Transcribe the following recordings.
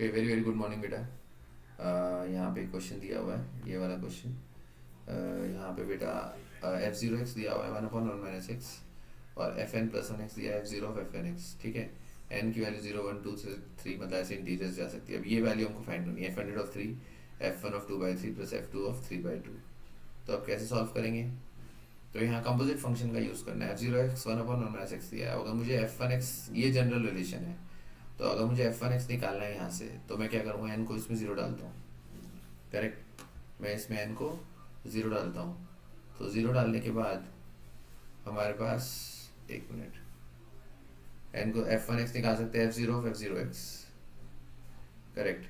Okay, very very good morning बेटा। यहाँ पे क्वेश्चन दिया हुआ है, ये वाला क्वेश्चन। यहाँ पे बेटा एफ जीरो एक्स दिया हुआ है 1/1 - x, और एफ एन प्लस 1 एक्स दिया है F0 of F N x. ठीक है, एन की वैल्यू 0 1 2 से 3 मतलब ऐसे इंटीजर्स जा सकती है। अब ये वैल्यू हमको फाइंड करनी है, F100 of 3, F1 of 2/3 plus F2 of 3/2। तो अब कैसे सॉल्व करेंगे? तो यहाँ कंपोजिट फंक्शन का यूज़ करना है। F0 x 1/1 - x दिया है। अगर मुझे F1 x, ये जनरल रिलेशन है, तो अगर मुझे F1 x निकालना है यहाँ से, तो मैं क्या करूँगा, n को इसमें ज़ीरो डालता हूँ। करेक्ट, मैं इसमें n को ज़ीरो डालता हूँ। तो ज़ीरो डालने के बाद हमारे पास, एक मिनट, n को F1 x निकाल सकते हैं F0 of F0 x। Correct,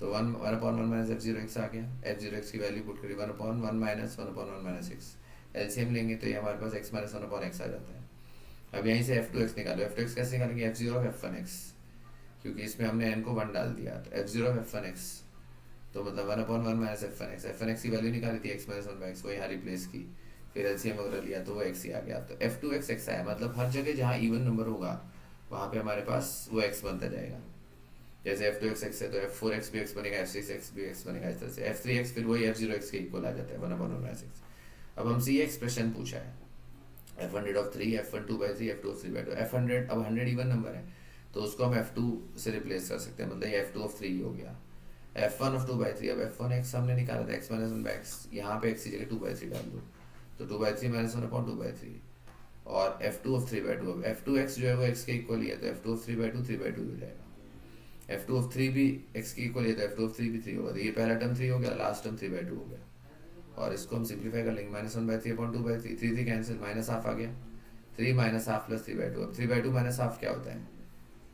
तो 1/1 - F0 x आ गया। F0 x की वैल्यू पुट करी 1/1 - 1/1 - x। एलसीएम लेंगे तो ये हमारे पास x - 1/x आ जाता है। अब यहीं से F2 x निकालो। F2 x कैसे निकालेंगे? F0 ऑफ F1 x, क्योंकि इसमें हमने n को 1 डाल दिया। तो F0 ऑफ F1 x, तो मतलब 1/1 - F1 x। F1 x की वैल्यू निकाली थी x - 1/x, वो यहाँ रिप्लेस की, फिर एलसीएम वगैरह लिया तो वो x ही आ गया। तो F2 x आया, मतलब हर जगह जहाँ इवन नंबर होगा वहाँ पे हमारे पास वो x बनता जाएगा। जैसे F2 x है तो F4 x भी x बनेगा, F6 x भी x बनेगा, इस तरह से F3 x फिर वही F0 x के इक्वल आ जाता है 1/1 - x। अब हमसे ये एक्सप्रेशन पूछा है, F100 of 3, F1 2/3, F2 of 3/2। F100, अब 100 इवन नंबर है तो उसको हम F2 से रिप्लेस कर सकते हैं, मतलब ये F2 ऑफ 3 हो गया। F1 ऑफ 2/3, अब F1 x हमने निकाला था x - 1/x, यहाँ पे x की जगह 2/3 डाल दो, तो 2/3 - 1/2/3। और F2 ऑफ 3/2, अब F2 x जो है वो x के इक्वल ही है, तो F2 ऑफ 3/2 3/2 हो जाएगा। F2 ऑफ 3 भी x के इक्वल है, तो F2 ऑफ 3 भी 3 होगा। तो ये पहला टर्म 3 हो गया, लास्ट टर्म 3/2 हो गया। और इसको हम सिंप्लीफाई कर लेंगे, -1/3/2/3, 3 3 कैंसिल, -हाफ आ गया। 3 - हाफ प्लस 3/2। अब 3/2 - हाफ क्या होता है?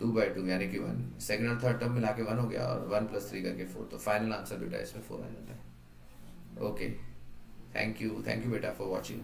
2/2, यानी कि 1। सेकंड और थर्ड टर्म मिला के 1 हो गया, और 1 + 3 करके 4। तो फाइनल आंसर बेटा इसमें 4 आ जाता है। ओके, थैंक यू बेटा फॉर वॉचिंग।